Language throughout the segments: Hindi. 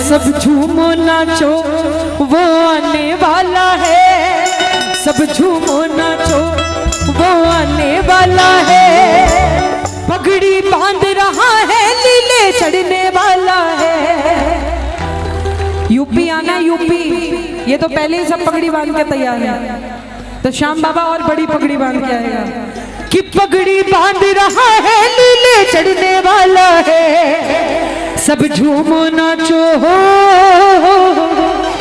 सब झूमो नाचो वो आने वाला है, सब झूमो नाचो वो आने वाला है। पगड़ी बांध रहा है लीले चढ़ने वाला है। यूपी आना यूपी, ये तो पहले ही सब पगड़ी बांध के तैयार है, तो श्याम बाबा और बड़ी पगड़ी बांध के आएगा कि पगड़ी बांध रहा है लीले चढ़ने वाला है, सब झूमो नाचो हो।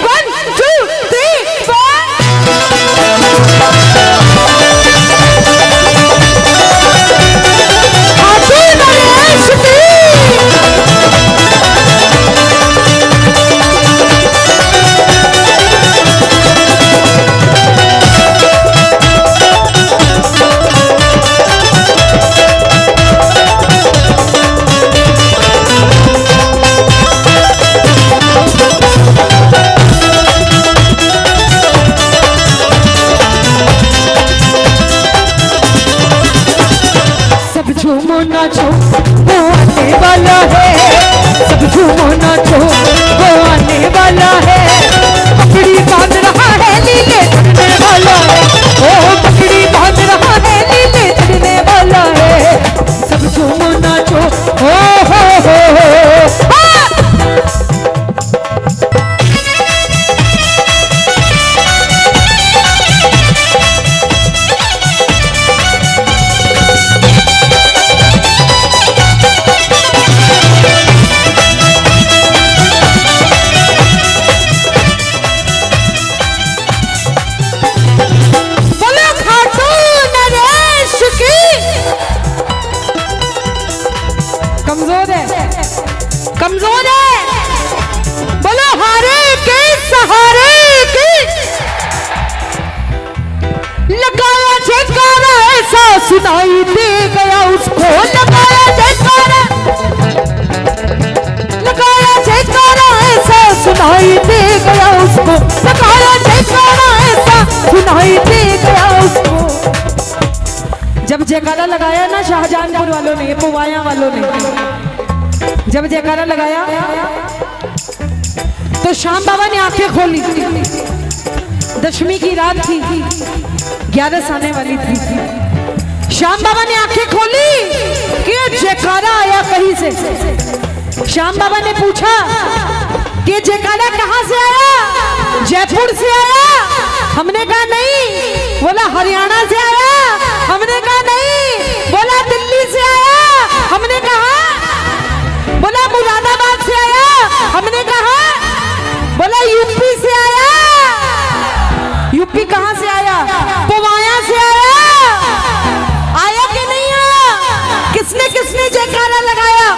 1 2 3 4 झूमो नाचो वो आने वाला है, सब झूमो नाचो वो आने वाला है। पगड़ी बांध रहा है लीले चढ़ने वाला है, ओ पगड़ी बांध रहा है लीले चढ़ने वाला है, सब झूमो नाचो हो हो हो हो। कमजोर है, बोलो हारे के सहारे की। लगाया जयकारा ऐसा सुनाई दे गया उसको, लगाया जयकारा ऐसा सुनाई दे गया उसको, लगाया जयकारा ऐसा सुनाई दे गया उसको। जब जयकारा लगाया ना शाहजहानपुर वालों ने, पुवाया वालों ने जब जयकारा लगाया तो श्याम बाबा ने आंखें खोली। दशमी की रात थी, 11 आने वाली थी। श्याम बाबा ने आंखें खोली कि जयकारा आया कहीं से। श्याम बाबा ने पूछा कि जयकारा कहां से आया? जयपुर से आया? हमने कहा नहीं। बोला हरियाणा से आया? हमने कहा नहीं। बोला दिल्ली से आया? हमने कहा। बोला मुरादाबाद से आया? हमने कहा। बोला यूपी से आया? यूपी कहां से आया? पुवाया से आया? आया कि नहीं आया? किसने किसने जयकारा लगाया?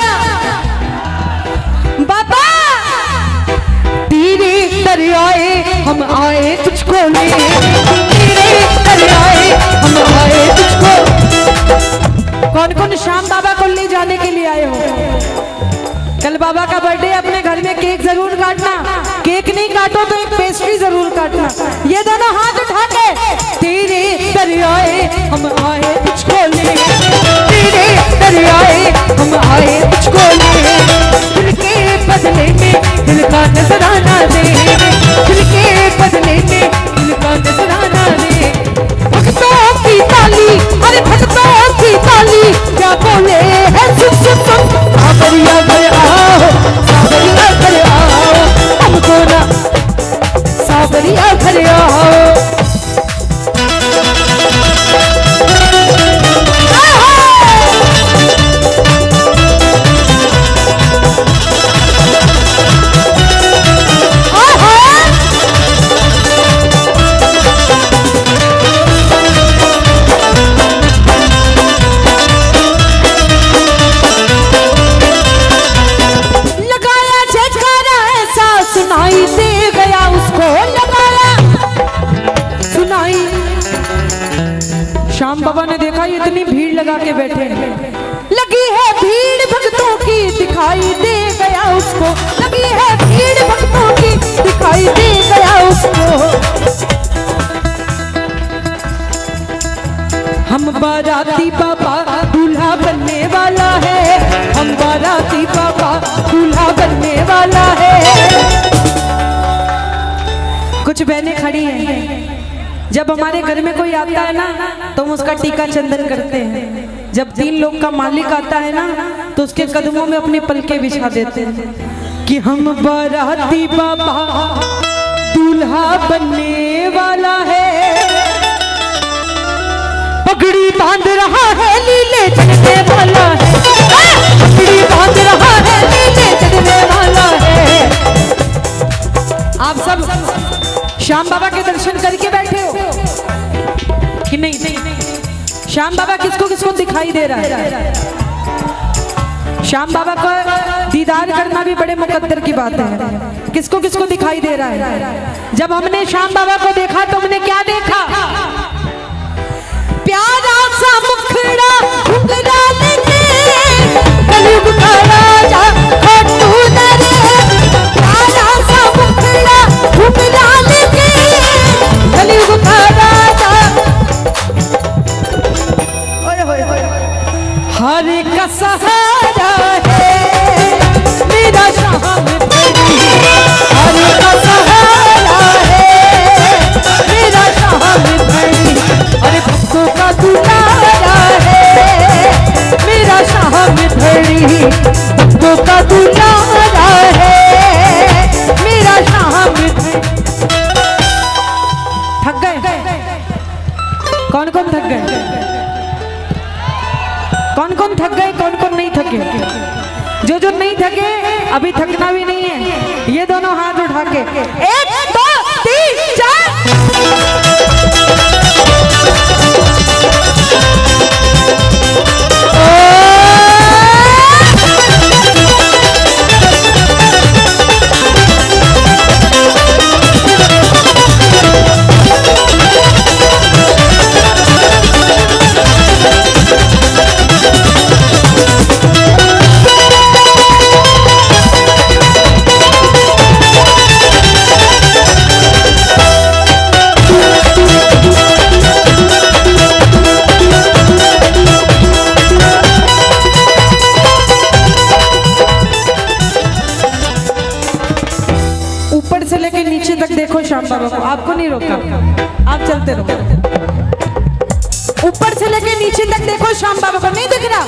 बाबा तेरे दरियाए हम आए तुझको ले, तेरे दरियाए हम आए तुझको। कौन कौन श्याम बाबा को ले जाने के लिए आए हो? कल बाबा का बर्थडे, अपने घर में केक जरूर काटना। केक नहीं काटो तो एक पेस्ट्री जरूर काटना। ये दोनों हाथ उठा के तेरे दरियाए हम आए तुझको ले, तेरे दरियाए हम आए तुझको ले। दिल के बदले में दिल का नजराना दे, दिल के बदले में दिल का नजराना दे। भक्तों की ताली, अरे भक्तों की ताली क्या बोले है, सुन सुन सुन। सावरिया घर आओ, सावरिया घर आओ, हमको ना सावरिया घर आओ। श्याम बाबा ने देखा इतनी भीड़ लगा के बैठे हैं, लगी है भीड़ भक्तों की दिखाई दे गया उसको, लगी है भीड़ भक्तों की दिखाई दे गया उसको। हम बाराती बाबा दूल्हा बनने वाला है, हम बाराती बाबा दूल्हा बनने वाला है। कुछ बहनें खड़ी हैं, जब हमारे घर में कोई आता है ना तो हम उसका टीका चंदन करते हैं। जब 3 लोग का मालिक आता है ना तो उसके कदमों में अपने पलके बिछा देते हैं कि हम बाराती बाबा दूल्हा बनने वाला है। पगड़ी बांध रहा है लीले चढ़ने वाला है, पगड़ी बांध रहा है लीले चढ़ने वाला है। आप सब श्याम बाबा के दर्शन करके बैठे हो कि नहीं? श्याम बाबा किसको किसको दिखाई दे रहा है? श्याम बाबा का दीदार करना भी बड़े मुकद्दर की बात है। किसको किसको दिखाई दे रहा है? जब हमने श्याम बाबा को देखा तो हमने क्या देखा? प्यारा सा मुखड़ा घुंघरा लेके कलयुग का राजा खाटू नरे, प्यारा सा मुखड़ा घुंघरा लेके कलयुग का राजा। हर का सहारा है मेरा शाम बड़ी, हर का सहारा है मेरा शाम बड़ी। अरे भक्तों का दुलारा है मेरा शाम बड़ी, भक्तों का दुलारा है मेरा शाम बड़ी। थक गए? कौन कौन थक गए? कौन कौन थक गए, कौन कौन नहीं थके? जो नहीं थके अभी थकना भी नहीं है, ये दोनों हाथ उठा के 1 2 3 4। श्याम बाबा को आपको नहीं रोका, आप चलते रहो। ऊपर से लेके नीचे तक देखो, श्याम बाबा को नहीं दिख रहा?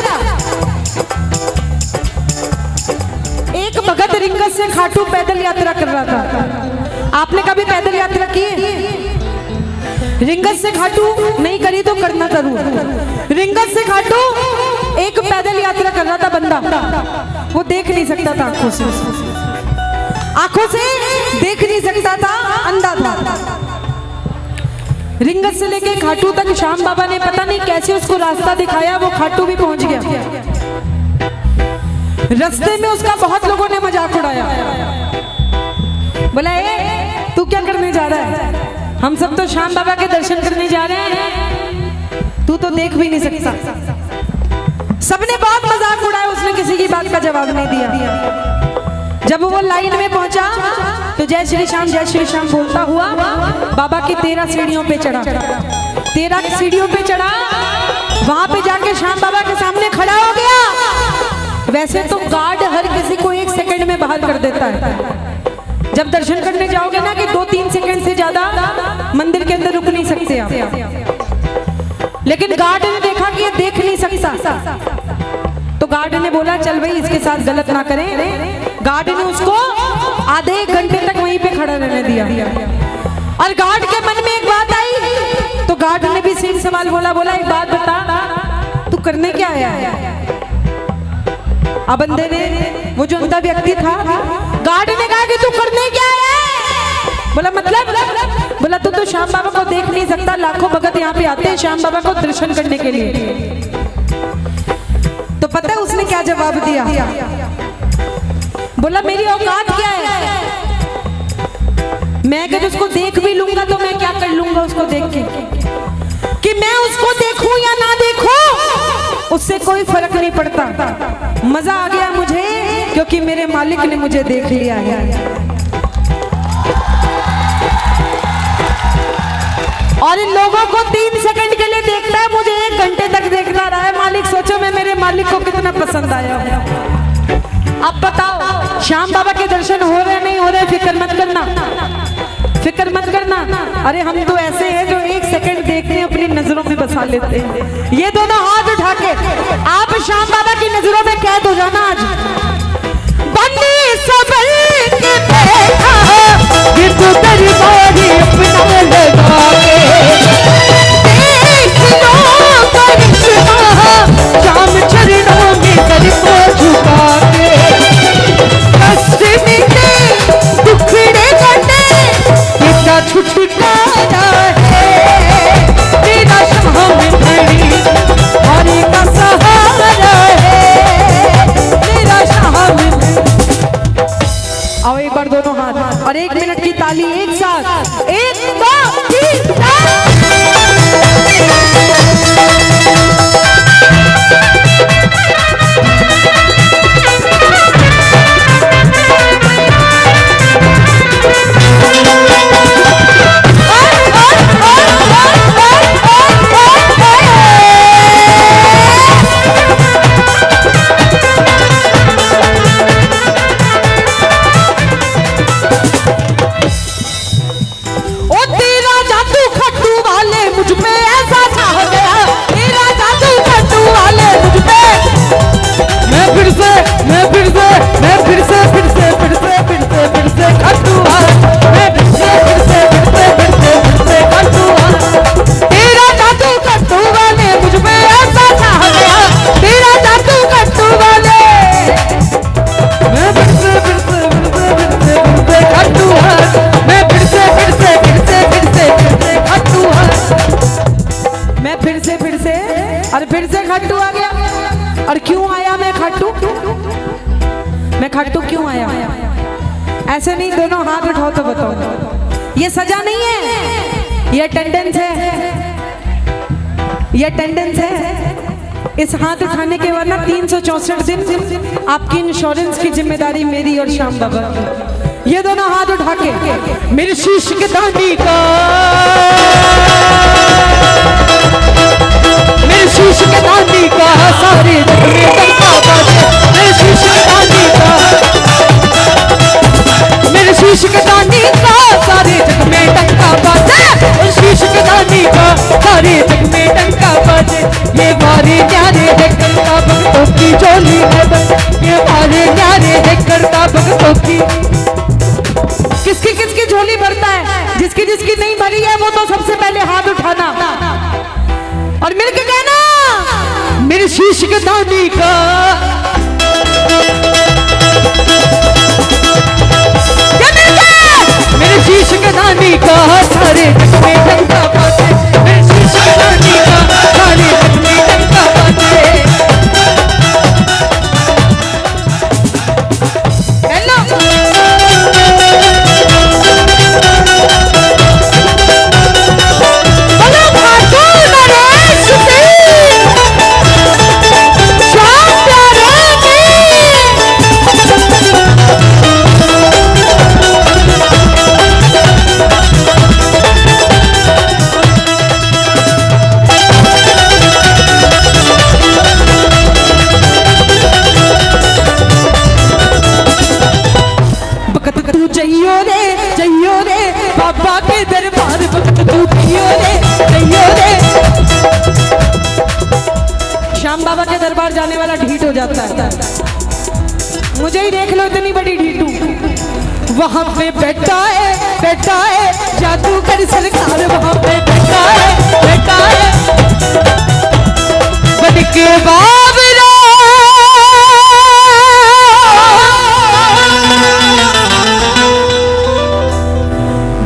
एक भगत रिंगस से खाटू पैदल यात्रा कर रहा था। आपने कभी पैदल यात्रा की है? रिंगस से खाटू नहीं करी तो करना जरूर। रिंगस से खाटू एक पैदल यात्रा कर रहा था बंदा, वो देख नहीं सकता था, आंखों से देख नहीं सकता था, अंधा था। रिंगस से लेके खाटू तक श्याम बाबा ने पता नहीं कैसे उसको रास्ता दिखाया, वो खाटू भी पहुंच गया। रास्ते में उसका बहुत लोगों ने मजाक उड़ाया, बोला ए तू क्या करने जा रहा है? हम सब तो श्याम बाबा के दर्शन करने जा रहे हैं, तू तो देख भी नहीं सकता। सबने बहुत मजाक उड़ाया, उसने किसी की बात का जवाब नहीं दिया। जब वो लाइन में पहुंचा तो जय श्री श्याम बोलता हुआ बाबा की 13 सीढ़ियों पे चढ़ा। 13 सीढ़ियों पे चढ़ा, वहां पे जाके श्याम बाबा के सामने खड़ा हो गया। वैसे तो गार्ड हर किसी को 1 सेकंड में बाहर कर देता है। जब दर्शन करने जाओगे ना कि 2-3 सेकंड से ज्यादा मंदिर के अंदर रुक नहीं सकते आप, लेकिन गार्ड ने देखा कि ये देख नहीं सकता, तो गार्ड ने बोला चल भाई इसके साथ गलत ना करें। गार्ड ने उसको आधे 1 घंटे तक वहीं पे खड़ा रहने दिया। और गार्ड के मन में एक बात आई, तो गार्ड ने भी सीधा सवाल बोला एक बात बता, तू करने क्या आया है? अब बंदे ने, वो जो अंधा व्यक्ति था, गार्ड ने कहा कि तू करने क्या आया है? बोला मतलब? बोला तू तो श्याम बाबा को देख नहीं सकता, लाखों भगत यहाँ पे आते हैं श्याम बाबा को दर्शन करने के लिए। तो पता है उसने क्या जवाब दिया? बोला मेरी औकात क्या है, मैं अगर उसको देख भी लूंगा तो मैं क्या कर लूंगा उसको देख के, कि मैं उसको देखूं या ना देखूं उससे कोई फर्क नहीं पड़ता। मजा आ गया मुझे क्योंकि मेरे मालिक ने मुझे देख लिया है। और इन लोगों को 3 सेकंड के लिए देखता है, मुझे 1 मालिक को कितना पसंद आया। अब बताओ श्याम बाबा के दर्शन हो रहे नहीं हो रहे, फिक्र मत करना, फिक्र मत करना। अरे हम तो ऐसे हैं जो एक सेकंड देखते हैं अपनी नजरों में बसा लेते हैं। ये दोनों हाथ उठा के आप श्याम बाबा की नजरों में कैद हो जाना। आज बन्नी सबर के बैठा ये तो दरबारी अपना लगा के देख लो करिश्मा श्याम चरणों में सर को झुका के कष्ट मिटे दुखड़े कटे तेरा छुटकारा है, तेरा शाम खड़ी हरि का सहारा है, तेरा शाम। आओ एक बार दोनों हाथ और 1 मिनट की ताली एक साथ, 1 2 3 4। खट्टू क्यों आया? ऐसे नहीं, दोनों हाथ उठाओ तो बताओ। ये सजा नहीं है, ये अटेंडेंस है, ये अटेंडेंस है। इस हाथ उठाने के बाद ना 364 दिन आपकी इंश्योरेंस की जिम्मेदारी मेरी और श्याम बाबा की। ये दोनों हाथ उठा के मेरे शीश के दानी का, मेरे शीश के दानी का सारे जग में डंका बाजे, मेरे शीश के दानी का, मेरे शीश के दानी का सारे जग में डंका बाजे, और शीश के दानी का सारे जग में डंका बाजे। ये मारे न्यारे है करता भक्तों की झोली है बस, ये मारे न्यारे है करता भक्तों की। किसकी किसकी झोली भरता है? जिसकी जिसकी नहीं भरी है वो तो सबसे पहले हाथ उठाना और मिलके कहना मेरे शीश के दानी का, मेरे शीश के दानी का सारे जग में डंका बाजे, मेरे शीश के दानी का सारे जग में डंका बाजे। बाबा के दरबार भक्त तू जइयो रे। श्याम बाबा के दरबार जाने वाला ढीठ हो जाता है। मुझे ही देख लो इतनी बड़ी ढीठू, वहां पे बैठा है जादूगर सरकार, वहां पे बैठा है बन के बाबरा,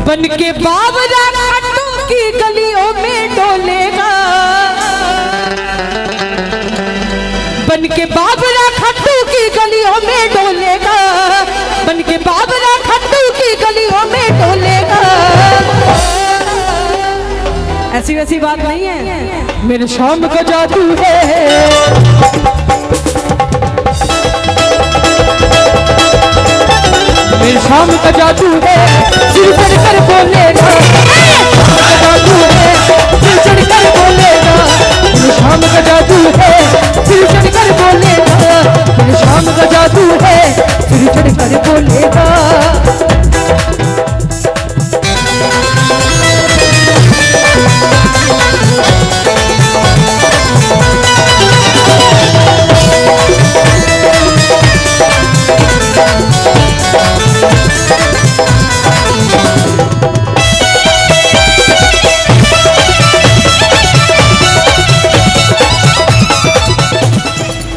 बन के बाबरा खट्टू की गलियों में डोलेगा, बन के बाबरा खट्टू की गलियों में डोलेगा, बन के बाबरा खट्टू की गलियों में डोलेगा। ऐसी वैसी बात नहीं है, मेरे शाम का जादू है, मेरे शाम का जादू है, सिर चढ़ कर बोलेगा, जादू है, सिर चढ़ कर बोलेगा, मेरे शाम का जादू है, सिर चढ़ कर बोलेगा।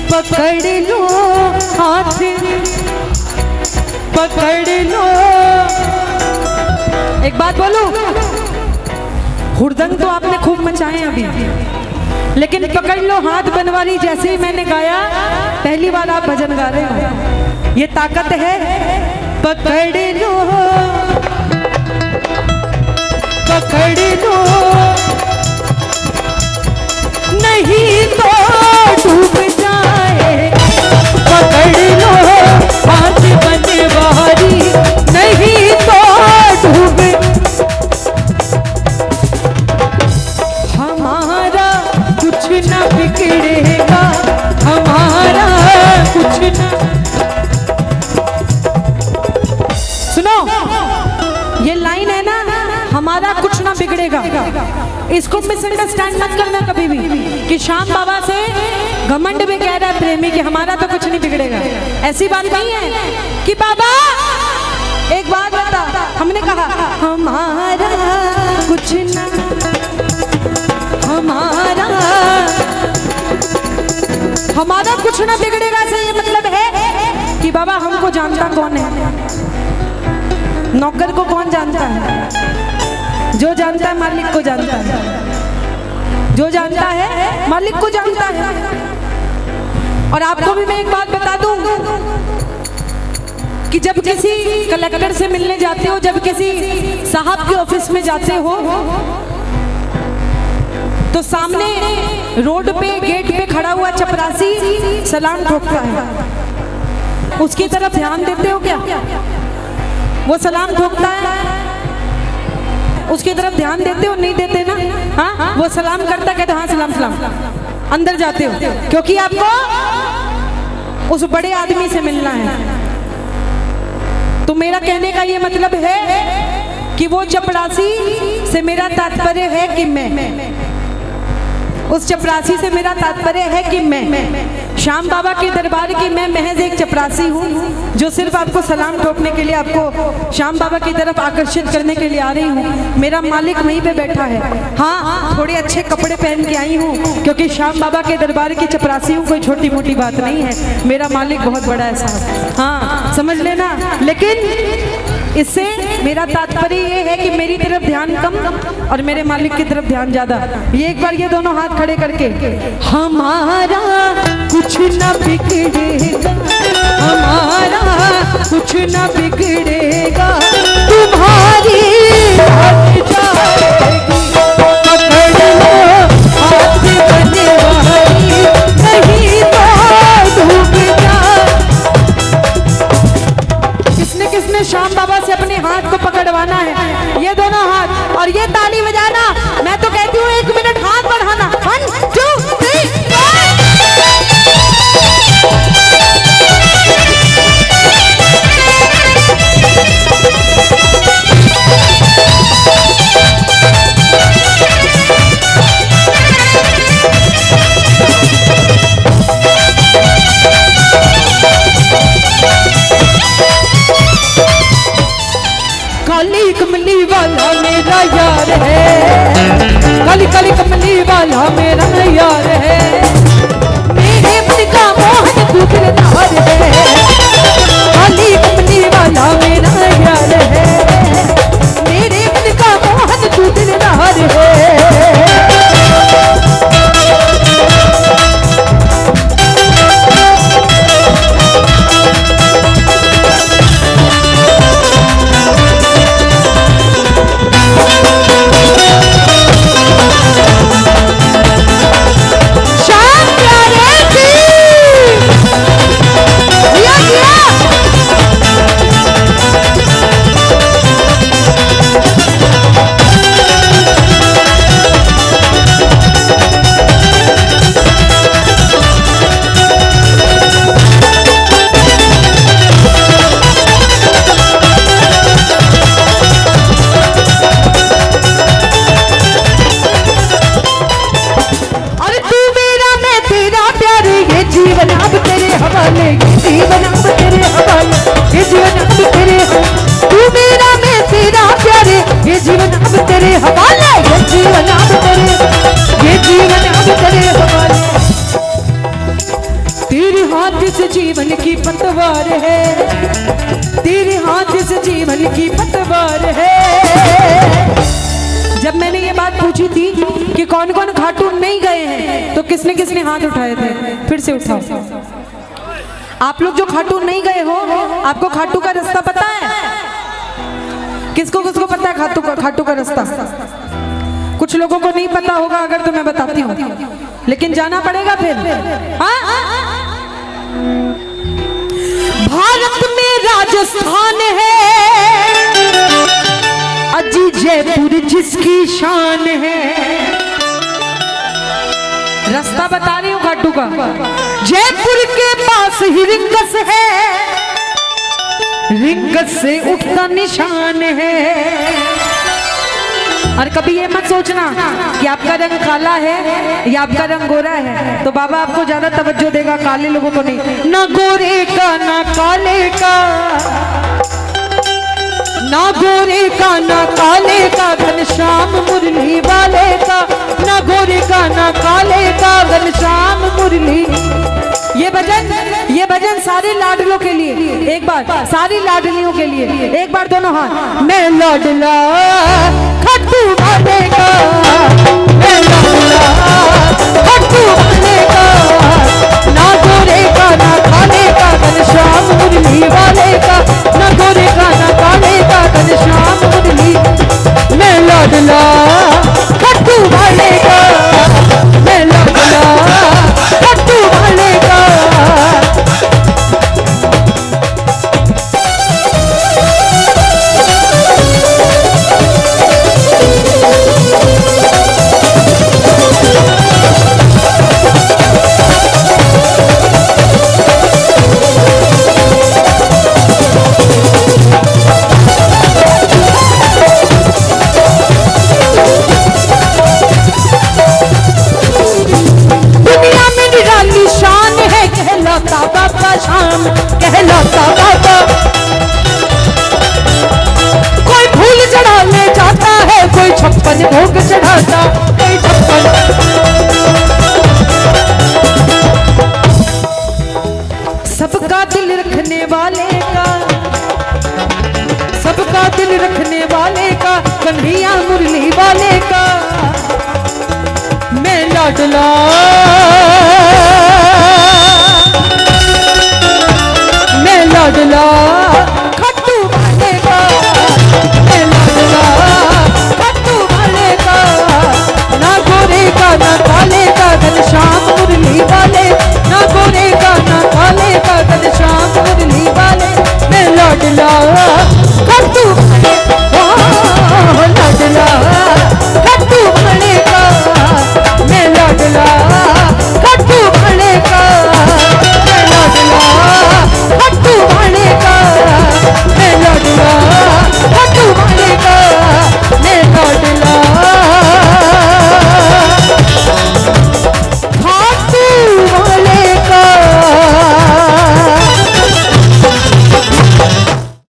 पकड़ लो हाथ, पकड़ लो। एक बात बोलूं, हुड़दंग तो आपने खूब मचाए अभी, लेकिन पकड़ लो हाथ बनवारी जैसे ही मैंने गाया, पहली बार आप भजन गा रहे हो, ये ताकत है। पकड़ लो, पकड़ लो, नहीं तो डूब जाए। पकड़ लो हाथ बनवारी, नहीं तो डूब। हमारा कुछ न बिगड़ेगा, हमारा कुछ न। सुनो, ये लाइन है ना, हमारा कुछ ना बिगड़ेगा, इसको मिसअंडरस्टैंड मत करना कभी भी कि श्याम बाबा से घमंड में कह रहा है प्रेमी कि हमारा तो कुछ नहीं बिगड़ेगा। ऐसी बात नहीं है कि बाबा एक बात बता, हमने कहा हमारा कुछ ना, हमारा कुछ ना बिगड़ेगा से ये मतलब है कि बाबा हमको जानता कौन है, नौकर को कौन जानता है? जो जानता है मालिक को जानता है, जो जानता है मालिक को जानता है। और आपको भी मैं एक बात बता दूं कि जब किसी कलेक्टर से मिलने जाते हो, जब किसी साहब के ऑफिस में जाते हो, तो सामने रोड पे गेट पे खड़ा हुआ चपरासी सलाम ठोकता है, उसकी तरफ ध्यान देते हो क्या? वो सलाम ठोकता है, उसकी तरफ ध्यान देते हो? नहीं देते ना। हाँ, वो सलाम करता, कहते हाँ सलाम सलाम, अंदर जाते हो क्योंकि आपको उस बड़े आदमी से मिलना है। तो मेरा कहने का ये मतलब है कि वो चपरासी से मेरा तात्पर्य है कि मैं, उस चपरासी से मेरा तात्पर्य है कि मैं श्याम बाबा के दरबार की मैं महज एक चपरासी हूँ जो सिर्फ आपको सलाम ठोकने के लिए, आपको श्याम बाबा की तरफ आकर्षित करने के लिए आ रही हूँ। मेरा मालिक वहीं पे बैठा है। हाँ, थोड़े अच्छे कपड़े पहन के आई हूँ क्योंकि श्याम बाबा के दरबार की चपरासी हूँ, कोई छोटी मोटी बात नहीं है। मेरा मालिक बहुत बड़ा है साहब, हाँ समझ लेना। लेकिन इससे मेरा तात्पर्य ये है कि मेरी तरफ ध्यान कम और मेरे मालिक की तरफ ध्यान ज्यादा। ये एक बार ये दोनों हाथ खड़े करके, हमारा कुछ न बिगड़ेगा, हमारा कुछ न बिगड़ेगा, तुम्हारी हट जाएगी। पकड़ लो हाथ बनवारी, नहीं तो डूब जा। किसने किसने श्याम बाबा से अपने हाथ को पकड़वाना है? ये दोनों हाथ और ये ताली बजाना। मैं तो कहती हूँ 1 मिनट हाथ बढ़ाना। 1 2 3 काली कमली वाला मेरा यार है, काली काली कमली वाला मेरा यार है, मेरे मन का मोहन तू दिलदार है। काली कमली वाला मेरा यार है, मेरे मन का मोहन तू दिलदार है। हवाले, ये जीवन अब तेरे हवाले, ये जीवन अब तेरे हवाले, तू मेरा मैं तेरा प्यारे, ये जीवन अब तेरे हवाले, ये जीवन अब तेरे, ये जीवन अब तेरे हवाले। तेरे हाथ से जीवन की पतवार है, तेरे हाथ से जीवन की पतवार है। जब मैंने ये बात पूछी थी कि कौन कौन खाटू नहीं गए हैं, तो किसने किसने हाथ उठाए थे? फिर से उठाओ। आप लोग जो खाटू नहीं गए हो, आपको खाटू का रास्ता पता है? किसको किसको पता है खाटू का रास्ता? कुछ लोगों को नहीं पता होगा, अगर तो मैं बताती हूँ, लेकिन जाना पड़ेगा फिर। भारत में राजस्थान है, अजी जयपुर जिसकी शान है। रास्ता बता रही हूँ खाटू का। जयपुर के पास ही रिंगस है, रिंगस से उठता निशान है। और कभी ये मत सोचना कि आपका रंग काला है या आपका रंग गोरा है तो बाबा आपको ज्यादा तवज्जो देगा, काले लोगों को नहीं। ना गोरे का ना काले का, ना गोरे का ना काले का, घनश्याम मुरली वाले का, ना गोरे का ना काले का, घनश्याम मुरली। ये भजन सारे लाडलों के लिए, एक बार सारी लाडलियों के लिए, एक बार दोनों हाथ। मैं लाडला खाटू वाले का, मैं लाडला खाटू वाले का, ना गोरे का ना काले का, घनश्याम मुरली वाले का, ना गोरे का ना काले का, घनश्याम मुरली। मैं लाडला खाटू वाले का, मैं लाडला खाटू वाले का। कहलाता बाबा, कोई फूल चढ़ाने जाता है, कोई 56 भोग चढ़ाता, कोई 56। सबका दिल रखने वाले का, सबका दिल रखने वाले का, कन्हैया मुरली वाले का। मैं लाडला